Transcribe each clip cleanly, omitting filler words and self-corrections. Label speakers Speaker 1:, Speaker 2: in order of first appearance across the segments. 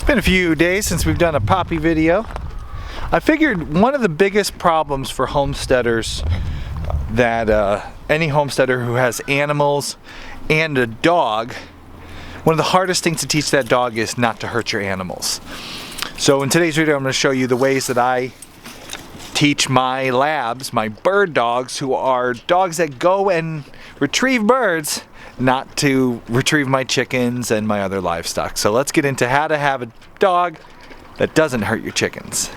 Speaker 1: Been a few days since we've done a puppy video. I figured one of the biggest problems for homesteaders that any homesteader who has animals and a dog, one of the hardest things to teach that dog is not to hurt your animals. So in today's video I'm going to show you the ways that I teach my labs, my bird dogs, who are dogs that go and retrieve birds, not to retrieve my chickens and my other livestock. So let's get into how to have a dog that doesn't hurt your chickens.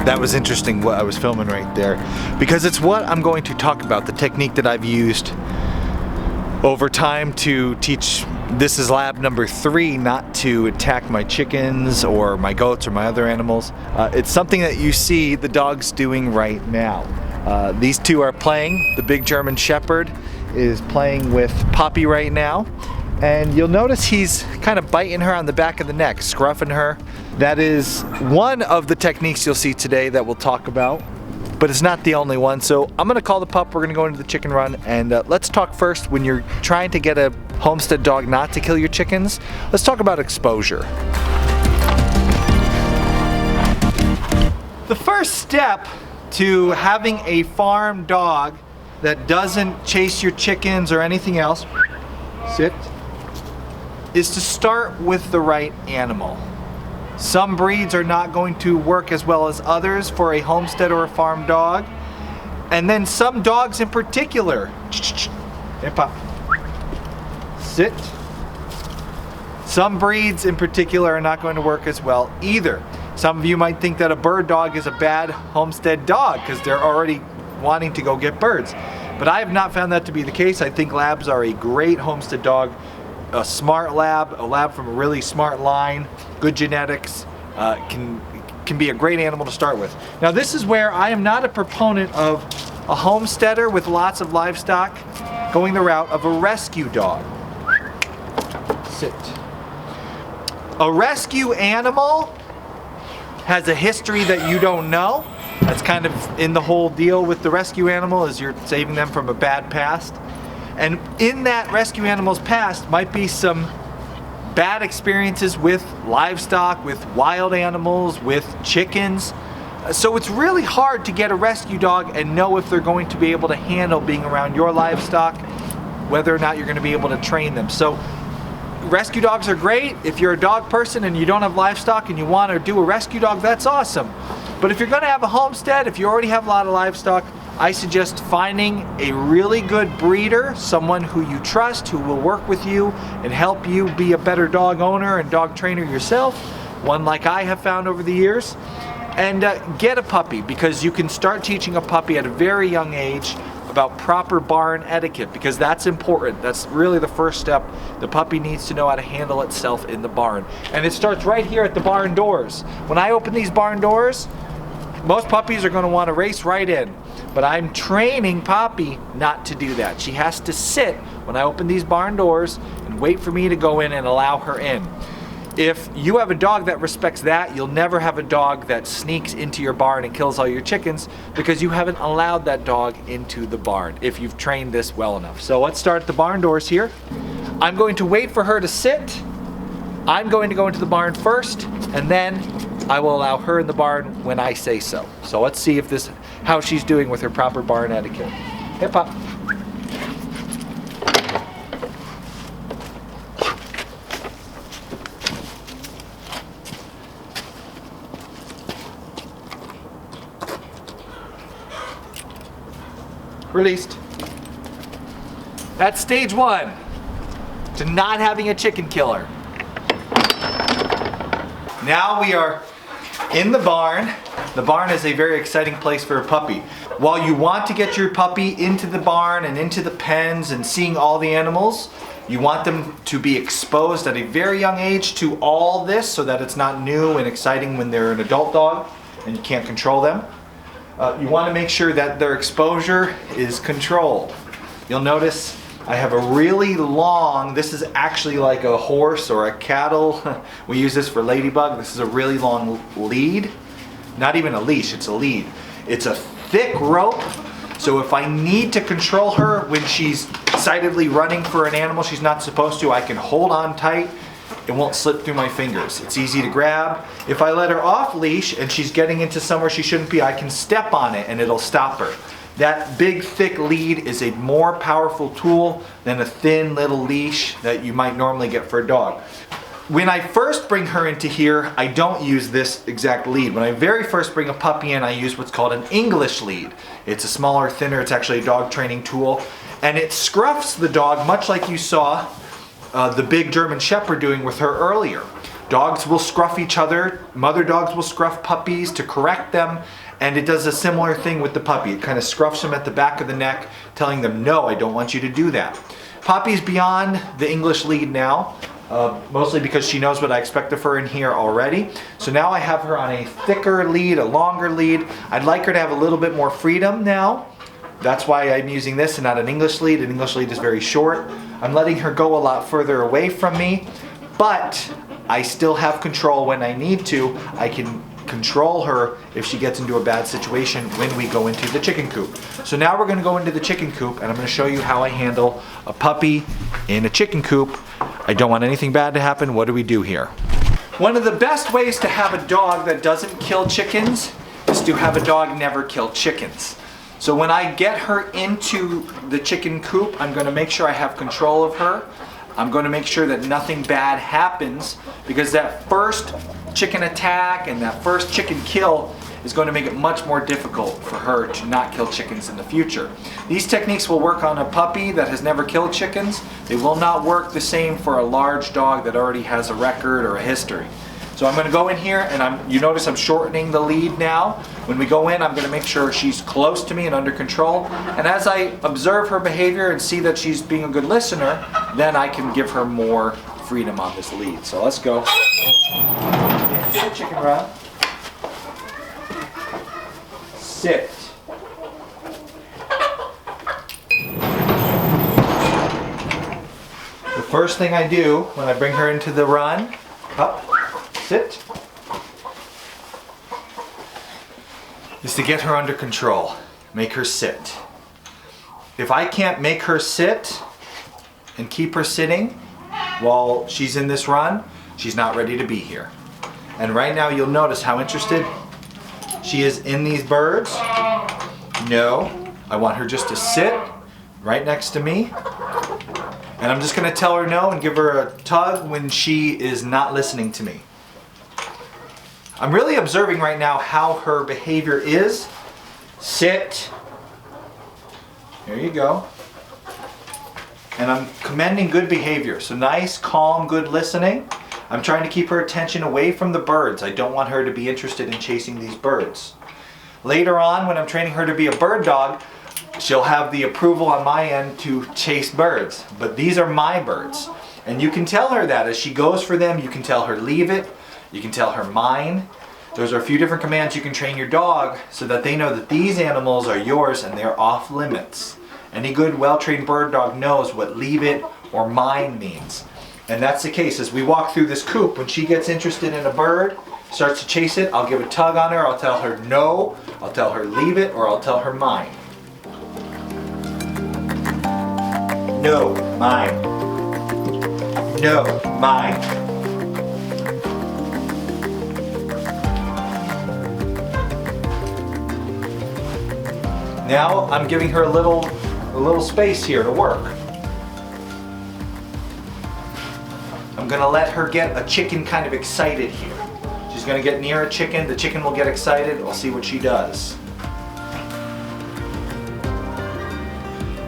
Speaker 1: That was interesting what I was filming right there, because it's what I'm going to talk about, the technique that I've used over time to teach. This is lab number 3, not to attack my chickens or my goats or my other animals. It's something that you see the dogs doing right now. These two are playing. The big German Shepherd is playing with Poppy right now. And you'll notice he's kind of biting her on the back of the neck, scruffing her. That is one of the techniques you'll see today that we'll talk about, but it's not the only one. So I'm gonna call the pup, we're gonna go into the chicken run, and let's talk first when you're trying to get a homestead dog not to kill your chickens. Let's talk about exposure. The first step to having a farm dog that doesn't chase your chickens or anything else, sit, is to start with the right animal. Some breeds are not going to work as well as others for a homestead or a farm dog. And then some dogs in particular, sit. Some breeds in particular are not going to work as well either. Some of you might think that a bird dog is a bad homestead dog because they're already wanting to go get birds. But I have not found that to be the case. I think labs are a great homestead dog. A smart lab, a lab from a really smart line, good genetics, can be a great animal to start with. Now this is where I am not a proponent of a homesteader with lots of livestock going the route of a rescue dog. Sit. A rescue animal has a history that you don't know. That's kind of in the whole deal with the rescue animal, is you're saving them from a bad past. And in that rescue animal's past might be some bad experiences with livestock, with wild animals, with chickens. So it's really hard to get a rescue dog and know if they're going to be able to handle being around your livestock, whether or not you're going to be able to train them. So rescue dogs are great. If you're a dog person and you don't have livestock and you want to do a rescue dog, that's awesome. But if you're going to have a homestead, if you already have a lot of livestock, I suggest finding a really good breeder, someone who you trust, who will work with you and help you be a better dog owner and dog trainer yourself, one like I have found over the years, and get a puppy, because you can start teaching a puppy at a very young age about proper barn etiquette, because that's important. That's really the first step. The puppy needs to know how to handle itself in the barn. And it starts right here at the barn doors. When I open these barn doors, most puppies are going to want to race right in. But I'm training Poppy not to do that. She has to sit when I open these barn doors and wait for me to go in and allow her in. If you have a dog that respects that, you'll never have a dog that sneaks into your barn and kills all your chickens, because you haven't allowed that dog into the barn if you've trained this well enough. So let's start at the barn doors here. I'm going to wait for her to sit. I'm going to go into the barn first, and then I will allow her in the barn when I say so. So let's see if how she's doing with her proper barn etiquette. Hey, Pop. Released. That's stage 1 to not having a chicken killer. Now we are in the barn. The barn is a very exciting place for a puppy. While you want to get your puppy into the barn and into the pens and seeing all the animals, you want them to be exposed at a very young age to all this, so that it's not new and exciting when they're an adult dog and you can't control them. You want to make sure that their exposure is controlled. You'll notice I have a really long, this is actually like a horse or a cattle. We use this for ladybug. This is a really long lead. Not even a leash, it's a lead. It's a thick rope, so if I need to control her when she's excitedly running for an animal she's not supposed to, I can hold on tight. It won't slip through my fingers. It's easy to grab. If I let her off leash and she's getting into somewhere she shouldn't be, I can step on it and it'll stop her. That big thick lead is a more powerful tool than a thin little leash that you might normally get for a dog. When I first bring her into here, I don't use this exact lead. When I very first bring a puppy in, I use what's called an English lead. It's a smaller, thinner, it's actually a dog training tool. And it scruffs the dog much like you saw the big German Shepherd doing with her earlier. Dogs will scruff each other. Mother dogs will scruff puppies to correct them. And it does a similar thing with the puppy. It kind of scruffs them at the back of the neck, telling them, no, I don't want you to do that. Poppy's beyond the English lead now, mostly because she knows what I expect of her in here already. So now I have her on a thicker lead, a longer lead. I'd like her to have a little bit more freedom now. That's why I'm using this and not an English lead. An English lead is very short. I'm letting her go a lot further away from me, but I still have control when I need to. I can control her if she gets into a bad situation when we go into the chicken coop. So now we're going to go into the chicken coop and I'm going to show you how I handle a puppy in a chicken coop. I don't want anything bad to happen. What do we do here? One of the best ways to have a dog that doesn't kill chickens is to have a dog never kill chickens. So when I get her into the chicken coop, I'm going to make sure I have control of her. I'm going to make sure that nothing bad happens, because that first chicken attack and that first chicken kill is going to make it much more difficult for her to not kill chickens in the future. These techniques will work on a puppy that has never killed chickens. They will not work the same for a large dog that already has a record or a history. So I'm going to go in here and you notice I'm shortening the lead now. When we go in, I'm going to make sure she's close to me and under control. And as I observe her behavior and see that she's being a good listener, then I can give her more freedom on this lead. So let's go. Into the chicken run. Sit. The first thing I do when I bring her into the run, up, sit, is to get her under control. Make her sit. If I can't make her sit and keep her sitting while she's in this run, she's not ready to be here. And right now you'll notice how interested she is in these birds. No, I want her just to sit right next to me. And I'm just going to tell her no and give her a tug when she is not listening to me. I'm really observing right now how her behavior is. Sit. There you go. And I'm commending good behavior. So nice, calm, good listening. I'm trying to keep her attention away from the birds. I don't want her to be interested in chasing these birds. Later on, when I'm training her to be a bird dog, she'll have the approval on my end to chase birds. But these are my birds. And you can tell her that as she goes for them. You can tell her leave it. You can tell her mine. Those are a few different commands you can train your dog so that they know that these animals are yours and they're off limits. Any good, well-trained bird dog knows what leave it or mine means. And that's the case. As we walk through this coop, when she gets interested in a bird, starts to chase it, I'll give a tug on her, I'll tell her no, I'll tell her leave it, or I'll tell her mine. No, mine. No, mine. Now I'm giving her a little space here to work. I'm gonna let her get a chicken kind of excited here. She's gonna get near a chicken, the chicken will get excited, we'll see what she does.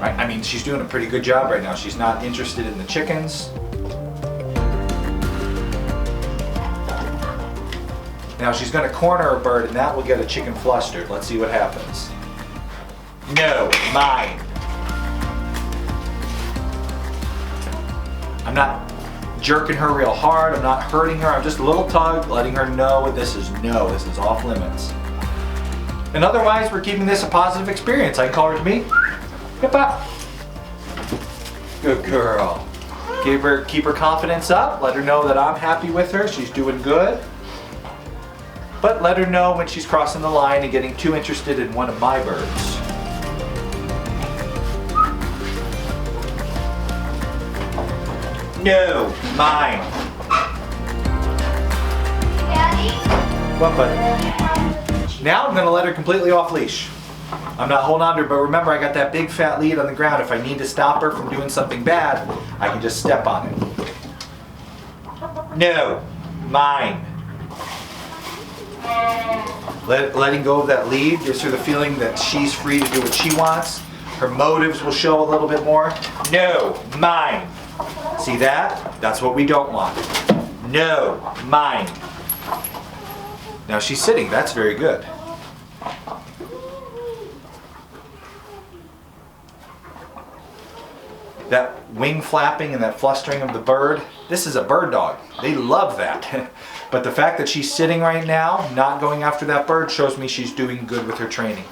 Speaker 1: Right, I mean, she's doing a pretty good job right now. She's not interested in the chickens. Now she's gonna corner a bird and that will get a chicken flustered. Let's see what happens. No, mine. I'm not jerking her real hard, I'm not hurting her, I'm just a little tug, letting her know this is no, this is off limits. And otherwise, we're keeping this a positive experience. I can call her to me, hip up. Good girl. Keep her confidence up. Let her know that I'm happy with her. She's doing good. But let her know when she's crossing the line and getting too interested in one of my birds. No, mine.
Speaker 2: Daddy?
Speaker 1: What, buddy? Now I'm gonna let her completely off leash. I'm not holding on to her, but remember I got that big fat lead on the ground. If I need to stop her from doing something bad, I can just step on it. No, mine. Letting go of that lead gives her the feeling that she's free to do what she wants. Her motives will show a little bit more. No, mine. See that? That's what we don't want. No, mine. Now she's sitting. That's very good. That wing flapping and that flustering of the bird, this is a bird dog. They love that. But the fact that she's sitting right now, not going after that bird, shows me she's doing good with her training.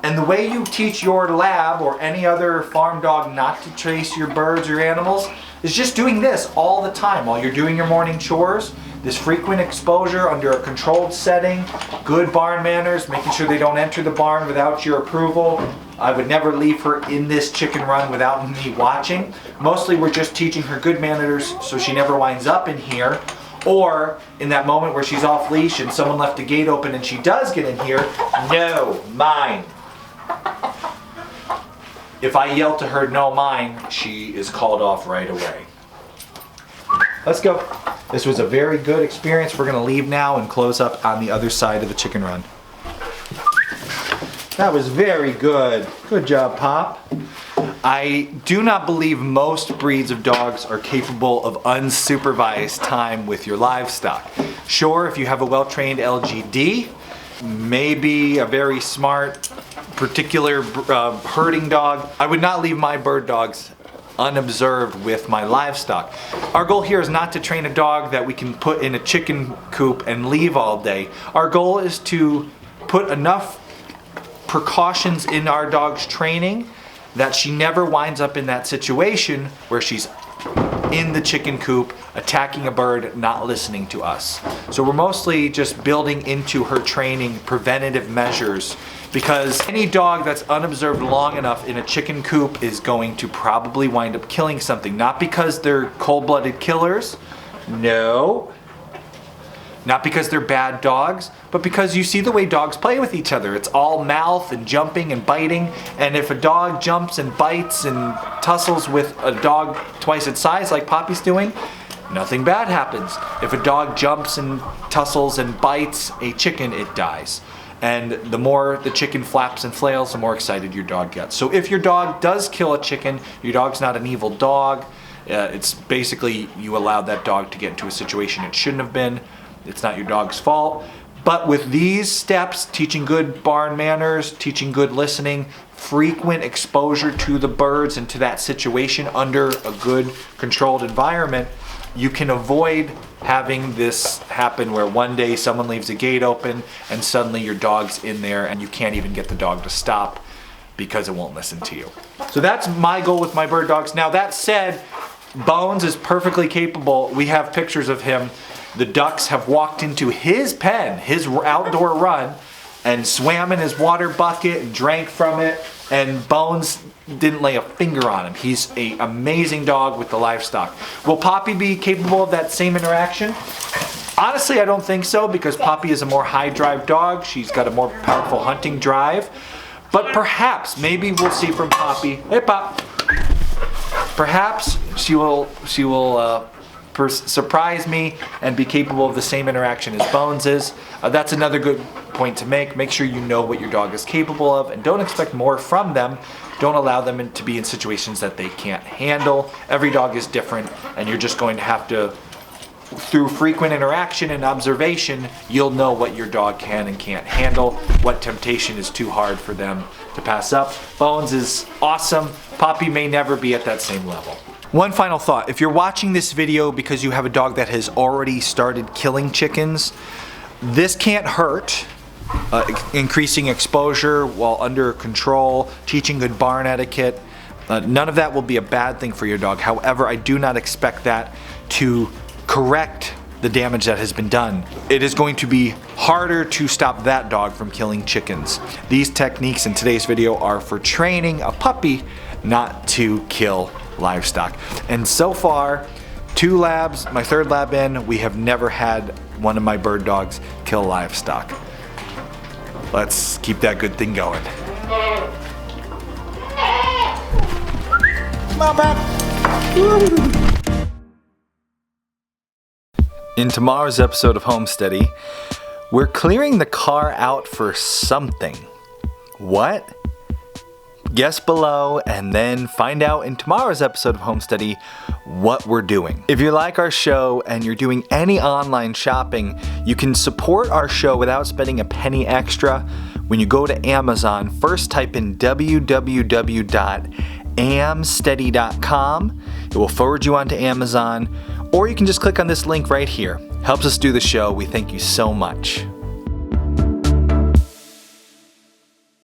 Speaker 1: And the way you teach your lab or any other farm dog not to chase your birds or animals is just doing this all the time while you're doing your morning chores. This frequent exposure under a controlled setting, good barn manners, making sure they don't enter the barn without your approval. I would never leave her in this chicken run without me watching. Mostly we're just teaching her good manners so she never winds up in here. Or in that moment where she's off leash and someone left the gate open and she does get in here, no, mine. If I yell to her, no, mine, she is called off right away. Let's go. This was a very good experience. We're gonna leave now and close up on the other side of the chicken run. That was very good. Good job, Pop. I do not believe most breeds of dogs are capable of unsupervised time with your livestock. Sure, if you have a well-trained LGD, maybe a very smart, particular herding dog, I would not leave my bird dogs unobserved with my livestock. Our goal here is not to train a dog that we can put in a chicken coop and leave all day. Our goal is to put enough precautions in our dog's training that she never winds up in that situation where she's in the chicken coop attacking a bird, not listening to us. So we're mostly just building into her training preventative measures, because any dog that's unobserved long enough in a chicken coop is going to probably wind up killing something. Not because they're cold-blooded killers, no. Not because they're bad dogs, but because you see the way dogs play with each other. It's all mouth and jumping and biting. And if a dog jumps and bites and tussles with a dog twice its size like Poppy's doing, nothing bad happens. If a dog jumps and tussles and bites a chicken, it dies. And the more the chicken flaps and flails, the more excited your dog gets. So if your dog does kill a chicken, your dog's not an evil dog. It's basically you allowed that dog to get into a situation it shouldn't have been. It's not your dog's fault. But with these steps, teaching good barn manners, teaching good listening, frequent exposure to the birds and to that situation under a good controlled environment, you can avoid having this happen where one day someone leaves a gate open and suddenly your dog's in there and you can't even get the dog to stop because it won't listen to you. So that's my goal with my bird dogs. Now that said, Bones is perfectly capable. We have pictures of him. The ducks have walked into his pen, his outdoor run, and swam in his water bucket and drank from it, and Bones didn't lay a finger on him. He's an amazing dog with the livestock. Will Poppy be capable of that same interaction? Honestly, I don't think so, because Poppy is a more high drive dog. She's got a more powerful hunting drive. But perhaps, maybe we'll see from Poppy. Hey, Pop. Perhaps she will surprise me and be capable of the same interaction as Bones is. That's another good point to make. Make sure you know what your dog is capable of and don't expect more from them. Don't allow them to be in situations that they can't handle. Every dog is different, and you're just going to have to, through frequent interaction and observation, you'll know what your dog can and can't handle, what temptation is too hard for them to pass up. Bones is awesome. Poppy may never be at that same level. One final thought, if you're watching this video because you have a dog that has already started killing chickens, this can't hurt. Increasing exposure while under control, teaching good barn etiquette, None of that will be a bad thing for your dog. However, I do not expect that to correct the damage that has been done. It is going to be harder to stop that dog from killing chickens. These techniques in today's video are for training a puppy not to kill livestock. And so far, 2 labs, my 3rd lab in, we have never had one of my bird dogs kill livestock. Let's keep that good thing going. Mama! In tomorrow's episode of Homesteady, we're clearing the car out for something. What? Guess below and then find out in tomorrow's episode of Homesteady what we're doing. If you like our show and you're doing any online shopping, you can support our show without spending a penny extra. When you go to Amazon, first type in www.amsteady.com. It will forward you onto Amazon, or you can just click on this link right here. Helps us do the show. We thank you so much.